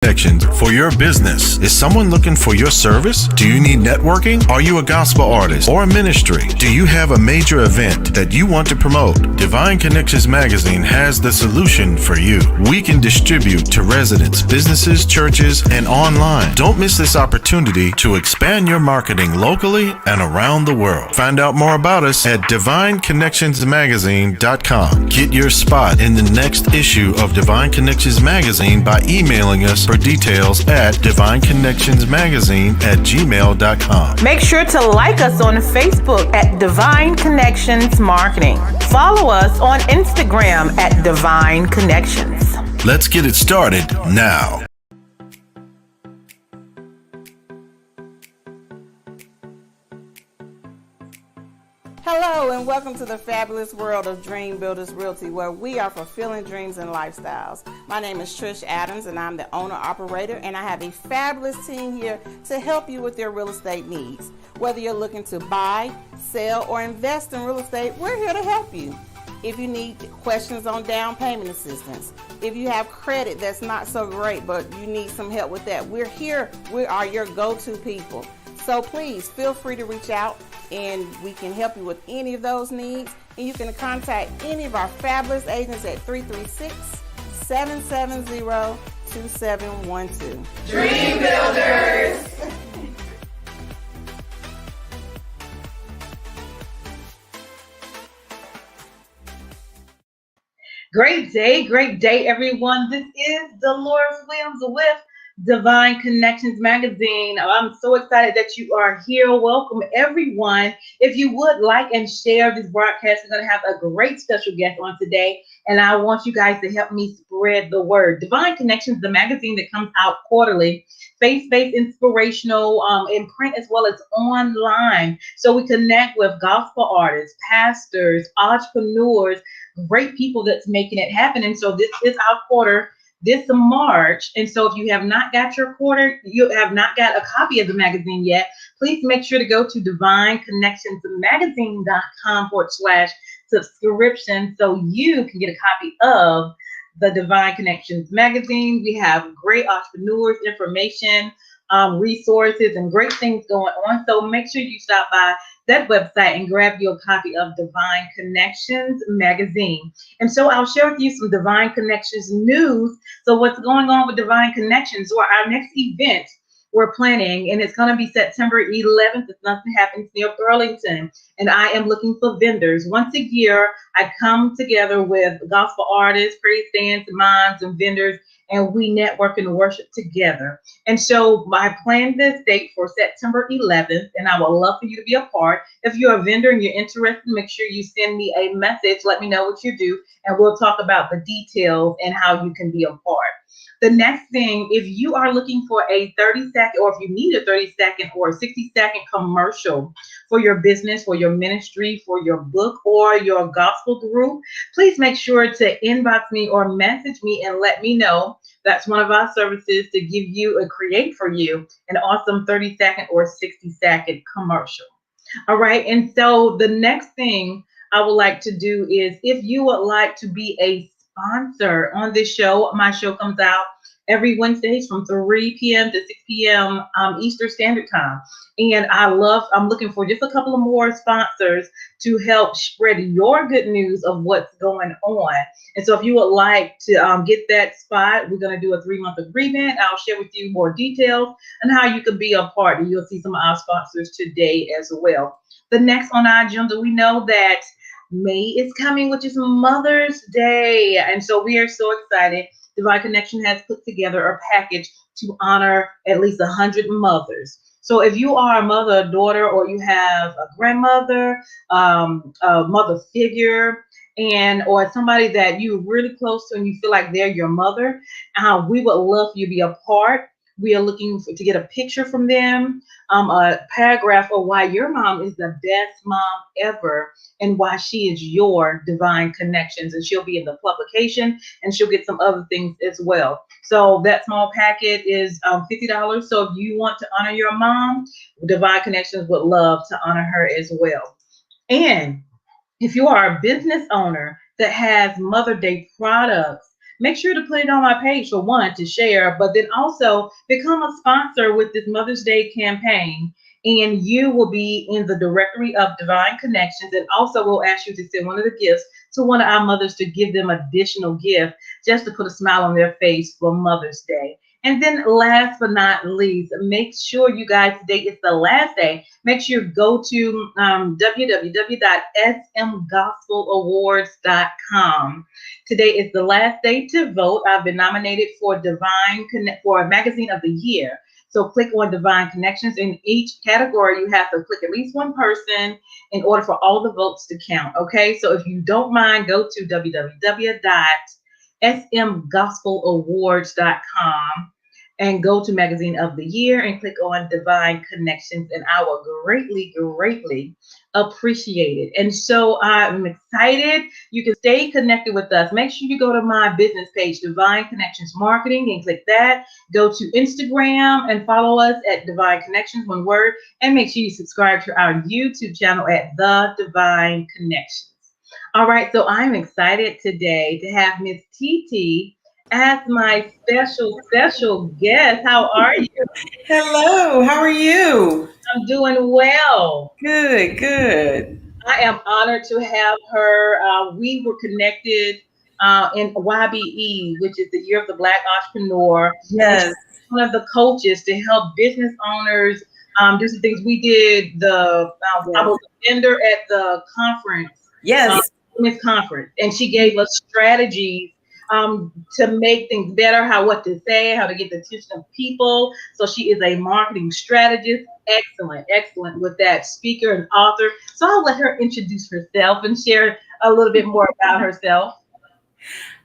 Connections for your business. Is someone looking for your service? Do you need networking? Are you a gospel artist or a ministry? Do you have a major event that you want to promote? Divine Connections Magazine has the solution for you. We can distribute to residents, businesses, churches, and online. Don't miss this opportunity to expand your marketing locally and around the world. Find out more about us at divineconnectionsmagazine.com. Get your spot in the next issue of Divine Connections Magazine by emailing us for details at divineconnectionsmagazine@gmail.com. Make sure to like us on Facebook at Divine Connections Marketing. Follow us on Instagram at Divine Connections. Let's get it started now. Hello and welcome to the fabulous world of Dream Builders Realty, where we are fulfilling dreams and lifestyles. My name is Trish Adams and I'm the owner-operator, and I have a fabulous team here to help you with your real estate needs. Whether you're looking to buy, sell, or invest in real estate, we're here to help you. If you need questions on down payment assistance, if you have credit that's not so great but you need some help with that, we're here. We are your go-to people. So please feel free to reach out and we can help you with any of those needs. And you can contact any of our fabulous agents at 336-770-2712. Dream Builders! Great day, everyone. This is Dolores Williams with Divine Connections Magazine. I'm so excited that you are here. Welcome, everyone. If you would like and share this broadcast, we're going to have a great special guest on today, and I want you guys to help me spread the word. Divine Connections, the magazine that comes out quarterly, faith-based, inspirational, in print as well as online. So we connect with gospel artists, pastors, entrepreneurs, great people that's making it happen. And so this is our quarter this March. And so if you have not got your quarter, you have not got a copy of the magazine yet, please make sure to go to divineconnectionsmagazine.com/subscription so you can get a copy of the Divine Connections magazine. We have great entrepreneurs, information, resources, and great things going on. So make sure you stop by that website and grab your copy of Divine Connections magazine. And so I'll share with you some Divine Connections news. So what's going on with Divine Connections? So our next event we're planning, and it's going to be September 11th if nothing happens, near Burlington. And I am looking for vendors. Once a year, I come together with gospel artists, praise stands, mimes, and vendors, and we network and worship together. And so I planned this date for September 11th, and I would love for you to be a part. If you're a vendor and you're interested, make sure you send me a message. Let me know what you do, and we'll talk about the details and how you can be a part. The next thing, if you are looking for a 30-second, or if you need a 30-second or a 60-second commercial for your business, for your ministry, for your book, or your gospel group, please make sure to inbox me or message me and let me know. That's one of our services to give you and create for you an awesome 30-second or 60-second commercial. All right. And so the next thing I would like to do is, if you would like to be a sponsor on this show, my show comes out every Wednesdays from 3 p.m. to 6 p.m. Eastern Standard Time. And I'm looking for just a couple of more sponsors to help spread your good news of what's going on. And so if you would like to get that spot, we're going to do a 3-month agreement. I'll share with you more details on how you can be a part. And you'll see some of our sponsors today as well. The next on our agenda, we know that May is coming, which is Mother's Day. And so we are so excited. Divine Connection has put together a package to honor at least 100 mothers. So if you are a mother, a daughter, or you have a grandmother, a mother figure, or somebody that you're really close to and you feel like they're your mother, we would love for you to be a part. We are looking to get a picture from them, a paragraph of why your mom is the best mom ever and why she is your Divine Connections. And she'll be in the publication, and she'll get some other things as well. So that small packet is $50. So if you want to honor your mom, Divine Connections would love to honor her as well. And if you are a business owner that has Mother Day products, make sure to put it on my page for one to share, but then also become a sponsor with this Mother's Day campaign. And you will be in the directory of Divine Connections. And also, we'll ask you to send one of the gifts to one of our mothers to give them additional gift just to put a smile on their face for Mother's Day. And then last but not least, make sure you guys, today is the last day. Make sure you go to www.smgospelawards.com. Today is the last day to vote. I've been nominated for for Magazine of the Year. So click on Divine Connections. In each category, you have to click at least one person in order for all the votes to count. Okay, so if you don't mind, go to www.smgospelawards.com and go to Magazine of the Year and click on Divine Connections, and I will greatly, greatly appreciate it. And so I'm excited. You can stay connected with us. Make sure you go to my business page, Divine Connections Marketing, and click that. Go to Instagram and follow us at Divine Connections, one word, and make sure you subscribe to our YouTube channel at The Divine Connections. All right, so I'm excited today to have Miss TT as my special guest. How are you? Hello, how are you? I'm doing well. Good, good. I am honored to have her. We were connected in YBE, which is the Year of the Black Entrepreneur. Yes. One of the coaches to help business owners do some things. We did I was a vendor at the conference. Yes. Women's conference, and she gave us strategies to make things better, what to say, how to get the attention of people. So she is a marketing strategist. Excellent with that, speaker and author. So I'll let her introduce herself and share a little bit more about herself.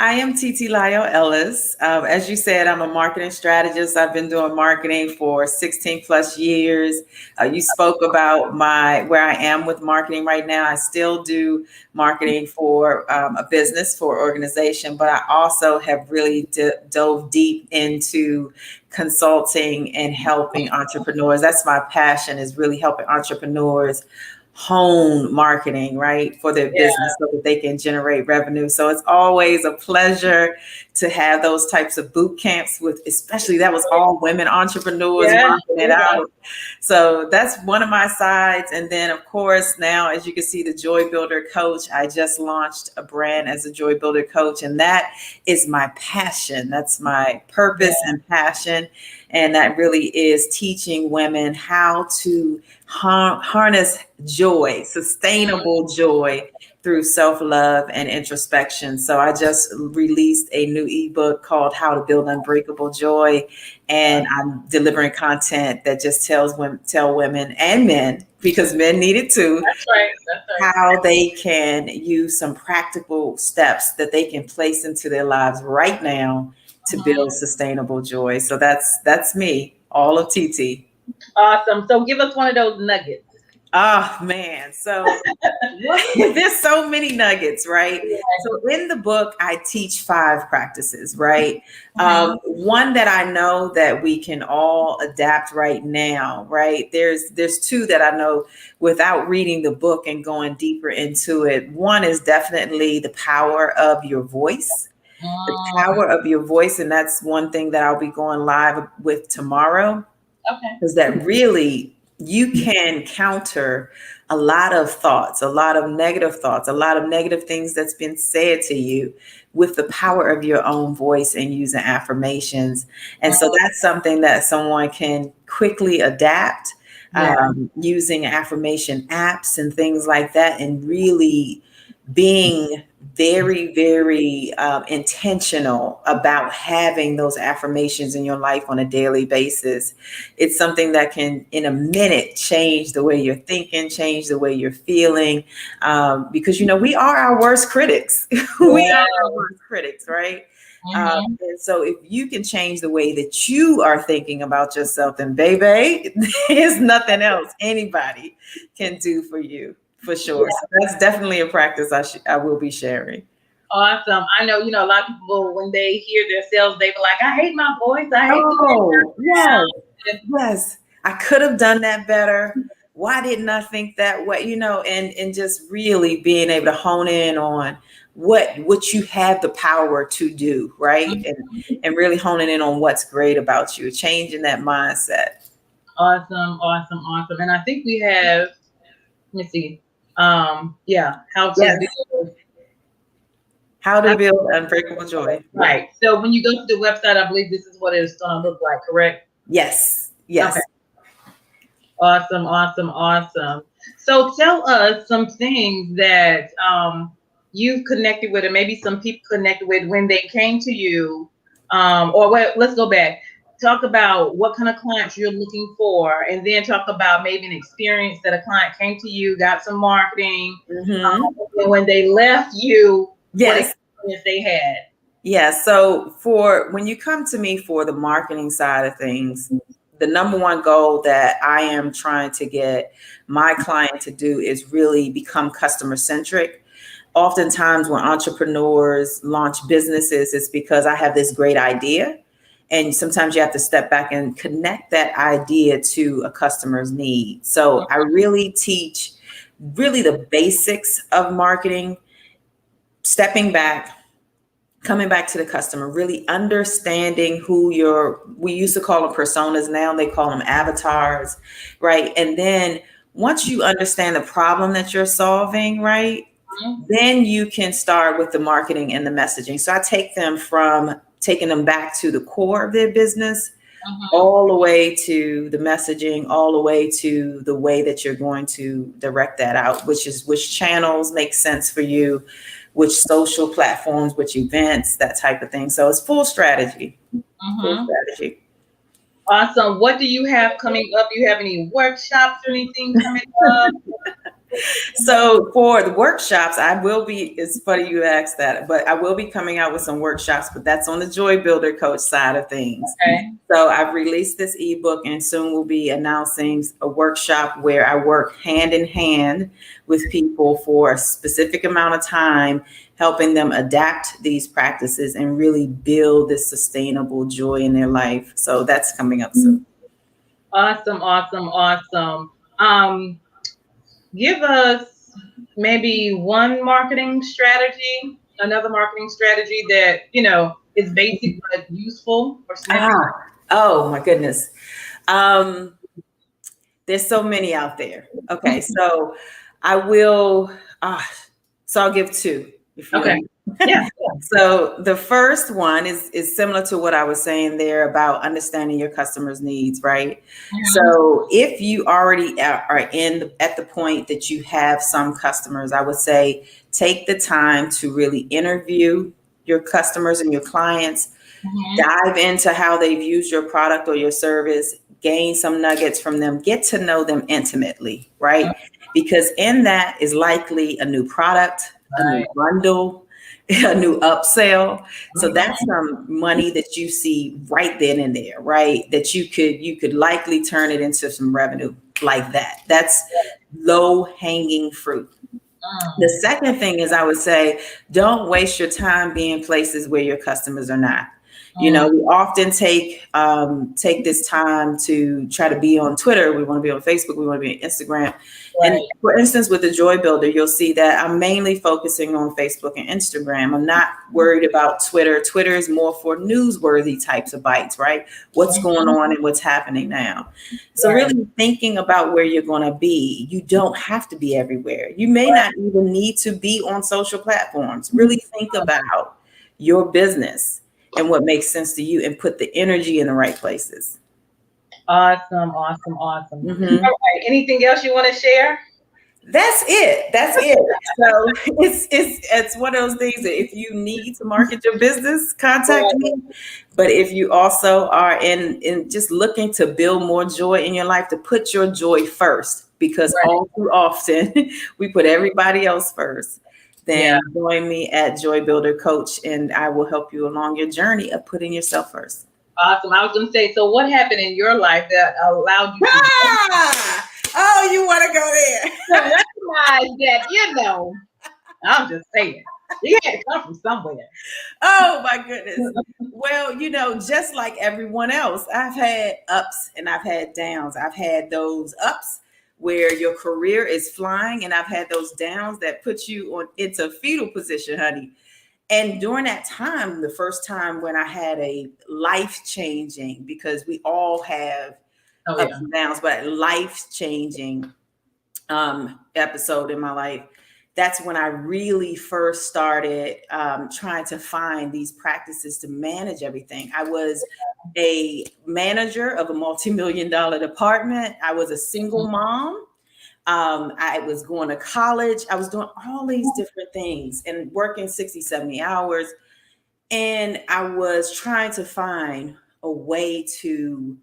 I am Titilayo Ellis. As you said, I'm a marketing strategist. I've been doing marketing for 16 plus years. You spoke about where I am with marketing right now. I still do marketing for a business, for organization, but I also have really dove deep into consulting and helping entrepreneurs. That's my passion, is really helping entrepreneurs hone marketing, right, for their business so that they can generate revenue. So it's always a pleasure to have those types of boot camps with, especially that was all women entrepreneurs working it out. So that's one of my sides. And then of course, now, as you can see, the Joy Builder Coach, I just launched a brand as a Joy Builder Coach, and that is my passion. That's my purpose and passion. And that really is teaching women how to harness joy, sustainable joy through self-love and introspection. So I just released a new ebook called How to Build Unbreakable Joy. And I'm delivering content that just tell women and men, because men need it too. That's right. How they can use some practical steps that they can place into their lives right now to build sustainable joy. So that's me, all of TT. Awesome. So give us one of those nuggets. Oh man. So there's so many nuggets, right? So in the book, I teach 5 practices, right? One that I know that we can all adapt right now, right? There's 2 that I know without reading the book and going deeper into it. One is definitely the power of your voice. The power of your voice. And that's one thing that I'll be going live with tomorrow. Okay. Because that really, you can counter a lot of thoughts, a lot of negative thoughts, a lot of negative things that's been said to you with the power of your own voice and using affirmations. And so that's something that someone can quickly adapt using affirmation apps and things like that, and really being very, very intentional about having those affirmations in your life on a daily basis. It's something that can, in a minute, change the way you're thinking, change the way you're feeling, because, we are our worst critics. We are our worst critics, right? And so if you can change the way that you are thinking about yourself, then baby, there's nothing else anybody can do for you. For sure. So that's definitely a practice I will be sharing. Awesome. I know, a lot of people, when they hear themselves, they be like, I hate my voice. I hate yes. I could have done that better. Why didn't I think that way? And just really being able to hone in on what you have the power to do, right? And really honing in on what's great about you, changing that mindset. Awesome, awesome, awesome. And I think we have, let me see. Yeah, Yes. build. How to build unbreakable joy. Right. So when you go to the website, I believe this is what it's going to look like, correct? Yes. Yes. Okay. Awesome, awesome, awesome. So tell us some things that you've connected with, and maybe some people connected with when they came to you. Or wait, let's go back. Talk about what kind of clients you're looking for, and then talk about maybe an experience that a client came to you, got some marketing, and when they left you, what experience they had. Yeah. So for when you come to me for the marketing side of things, the number one goal that I am trying to get my client to do is really become customer centric. Oftentimes when entrepreneurs launch businesses, it's because I have this great idea. And sometimes you have to step back and connect that idea to a customer's need. So I really teach really the basics of marketing, stepping back, coming back to the customer, really understanding who we used to call them personas, now they call them avatars, right? And then once you understand the problem that you're solving, right, then you can start with the marketing and the messaging. So I take them from taking them back to the core of their business, all the way to the messaging, all the way to the way that you're going to direct that out, which channels make sense for you, which social platforms, which events, that type of thing. So it's full strategy. Full strategy. Awesome. What do you have coming up? Do you have any workshops or anything coming up? So for the workshops, I will be, it's funny you asked that, but I will be coming out with some workshops, but that's on the Joy Builder Coach side of things. Okay. So I've released this ebook, and soon we'll be announcing a workshop where I work hand in hand with people for a specific amount of time, helping them adapt these practices and really build this sustainable joy in their life. So that's coming up soon. Awesome, awesome, awesome. Give us maybe one marketing strategy, another marketing strategy that, is basic but useful or snappy. Oh my goodness. There's so many out there. Okay. So I will, so I'll give two. Okay. Yeah. So the first one is similar to what I was saying there about understanding your customers' needs, right? So if you already are at the point that you have some customers, I would say take the time to really interview your customers and your clients, dive into how they've used your product or your service, gain some nuggets from them, get to know them intimately, right? Because in that is likely a new product, a new bundle, a new upsell. So that's some money that you see right then and there, right? That you could likely turn it into some revenue like that. That's low hanging fruit. The second thing is I would say, don't waste your time being places where your customers are not. We often take this time to try to be on Twitter. We want to be on Facebook. We want to be on Instagram. Right. And for instance, with the Joy Builder, you'll see that I'm mainly focusing on Facebook and Instagram. I'm not worried about Twitter. Twitter is more for newsworthy types of bites, right? What's going on and what's happening now. So really thinking about where you're going to be. You don't have to be everywhere. You may not even need to be on social platforms. Really think about your business and what makes sense to you, and put the energy in the right places. Awesome, awesome, awesome. All right. Anything else you want to share? That's it. So it's one of those things that if you need to market your business, contact me. But if you also are in just looking to build more joy in your life, to put your joy first, because all too often we put everybody else first. Then join me at Joy Builder Coach, and I will help you along your journey of putting yourself first. Awesome. I was going to say, so what happened in your life that allowed you to oh, you want to go there? to recognize that, I'm just saying, you had to come from somewhere. Oh my goodness. Well, just like everyone else, I've had ups and I've had downs. I've had those ups where your career is flying, and I've had those downs that put you on into fetal position, honey. And during that time, the first time when I had a life changing, because we all have ups and downs, but life changing episode in my life, that's when I really first started trying to find these practices to manage everything. I was a manager of a multi-million-dollar department. I was a single mom. I was going to college. I was doing all these different things and working 60, 70 hours. And I was trying to find a way to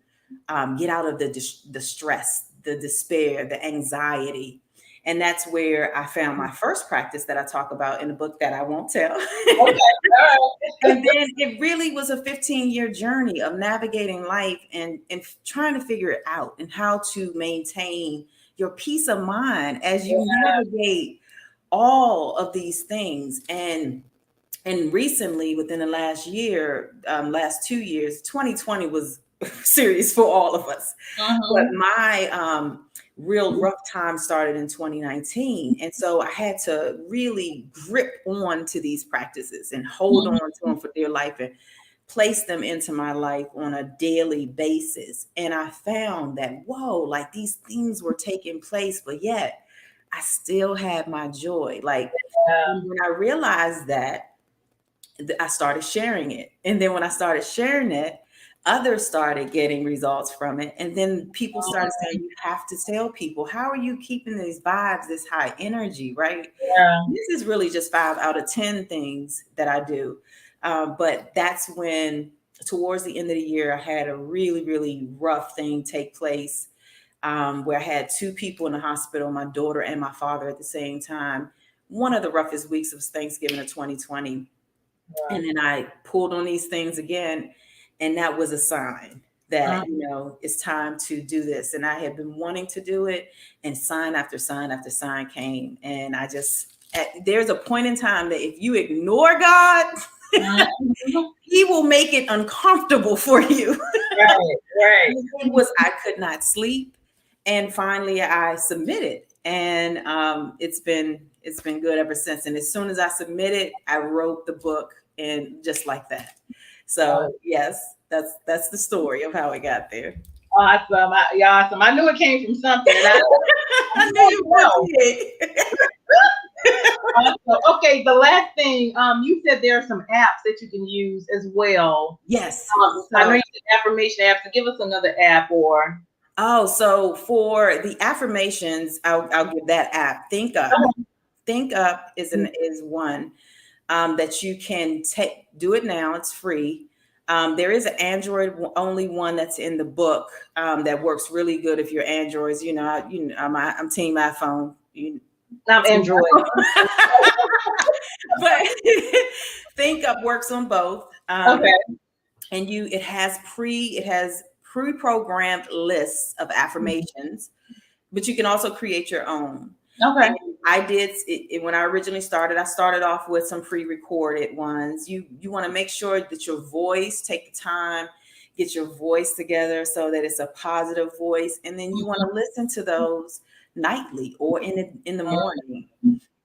get out of the stress, the despair, the anxiety. And that's where I found my first practice that I talk about in the book that I won't tell. Okay. And then it really was a 15-year journey of navigating life and trying to figure it out and how to maintain your peace of mind as you navigate all of these things. And recently, within the last year, last 2 years, 2020 was serious for all of us. But my real rough time started in 2019. And so I had to really grip on to these practices and hold on to them for dear life and place them into my life on a daily basis. And I found that, whoa, like these things were taking place, but yet I still had my joy. Like when I realized that, I started sharing it. And then when I started sharing it, others started getting results from it. And then people started saying, you have to tell people, how are you keeping these vibes, this high energy, right? This is really just 5 out of 10 things that I do. But that's when, towards the end of the year, I had a really, really rough thing take place where I had 2 people in the hospital, my daughter and my father at the same time. One of the roughest weeks was Thanksgiving of 2020. And then I pulled on these things again. And that was a sign that, it's time to do this. And I had been wanting to do it, and sign after sign after sign came. And I just, there's a point in time that if you ignore God, he will make it uncomfortable for you. Right. It was, I could not sleep. And finally I submitted, and it's been good ever since. And as soon as I submitted, I wrote the book, and just like that. So yes, that's the story of how I got there. Awesome. Awesome. I knew it came from something. I knew you would. Awesome. Okay, the last thing, you said there are some apps that you can use as well. Yes. I know you said affirmation apps. So give us another app or. Oh, so for the affirmations, I'll give that app. Think Up. Think Up is one that you can do it now. It's free. There is an Android only one that's in the book that works really good if you're Androids. I'm team iPhone. I'm Android. But Think Up works on both. Okay. And it has pre-programmed lists of affirmations, but you can also create your own. Okay. And I did it when I originally started. I started off with some pre-recorded ones. You want to make sure that your voice, take the time, get your voice together so that it's a positive voice, and then you want to listen to those nightly or in the morning,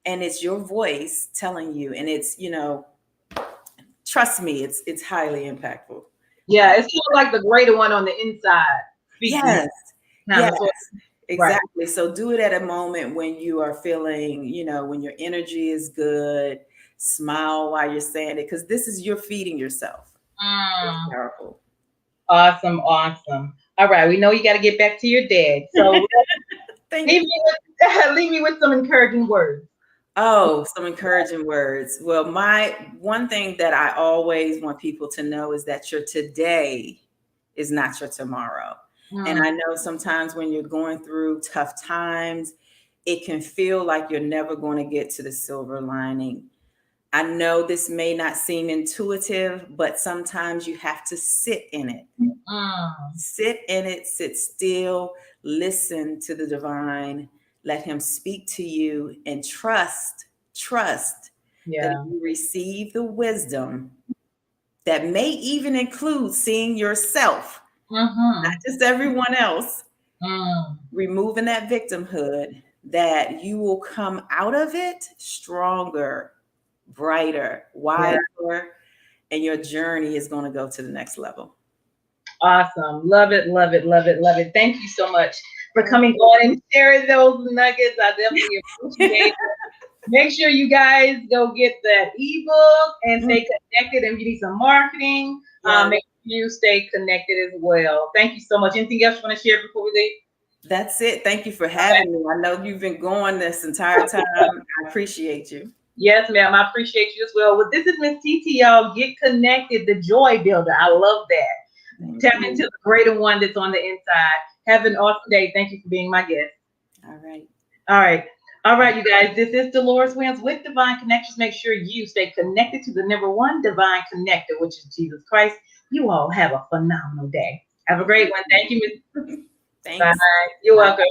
and it's your voice telling you, and it's trust me, it's highly impactful. Yeah, it's kind of like the greater one on the inside. Yes. Exactly. Right. So do it at a moment when you are feeling, when your energy is good. Smile while you're saying it, because you're feeding yourself. It's powerful. Awesome. All right, we know you got to get back to your dad. So leave me with some encouraging words. Oh, some encouraging words. Well, one thing that I always want people to know is that your today is not your tomorrow. And I know sometimes when you're going through tough times, it can feel like you're never going to get to the silver lining. I know this may not seem intuitive, but sometimes you have to sit in it. Sit in it, sit still, listen to the divine, let him speak to you, and trust that you receive the wisdom that may even include seeing yourself, not just everyone else, removing that victimhood, that you will come out of it stronger, brighter, wiser, and your journey is going to go to the next level. Awesome. Love it, love it, love it, love it. Thank you so much for coming on and sharing those nuggets. I definitely appreciate it. Make sure you guys go get that ebook and stay connected. And if you need some marketing, make sure you stay connected as well. Thank you so much. Anything else you want to share before we leave? That's it. Thank you for having me. I know you've been going this entire time. I appreciate you. Yes, ma'am. I appreciate you as well. Well, this is Miss TT, y'all. Get connected, the joy builder. I love that. Tap into the greater one that's on the inside. Have an awesome day. Thank you for being my guest. All right. All right. All right, you guys. This is Dolores Wins with Divine Connections. Make sure you stay connected to the number one divine connector, which is Jesus Christ. You all have a phenomenal day. Have a great one. Thank you, Miss. Thanks. Bye. You're welcome.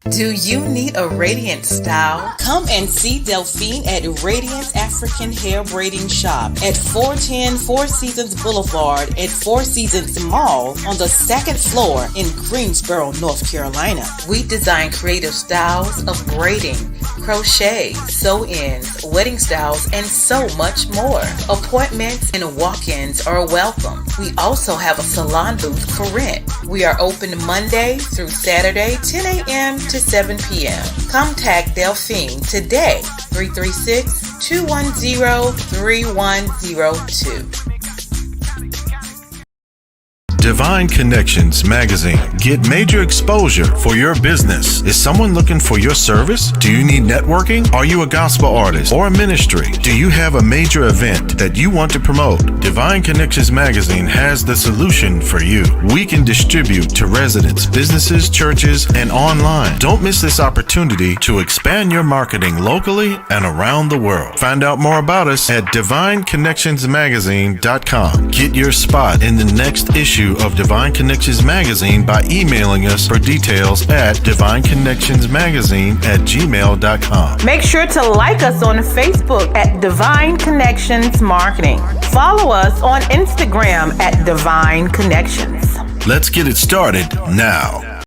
Do you need a radiant style? Come and see Delphine at Radiant African Hair Braiding Shop at 410 Four Seasons Boulevard at Four Seasons Mall on the second floor in Greensboro, North Carolina. We design creative styles of braiding, crochet, sew-ins, wedding styles, and so much more. Appointments and walk-ins are welcome. We also have a salon booth for rent. We are open Monday through Saturday, 10 a.m. to 7 p.m. Contact Delphine today, 336-210-3102. Divine Connections Magazine. Get major exposure for your business. Is someone looking for your service? Do you need networking? Are you a gospel artist or a ministry? Do you have a major event that you want to promote? Divine Connections Magazine has the solution for you. We can distribute to residents, businesses, churches, and online. Don't miss this opportunity to expand your marketing locally and around the world. Find out more about us at divineconnectionsmagazine.com. Get your spot in the next issue of Divine Connections Magazine by emailing us for details at divineconnectionsmagazine@gmail.com. Make sure to like us on Facebook at Divine Connections Marketing. Follow us on Instagram at Divine Connections. Let's get it started now.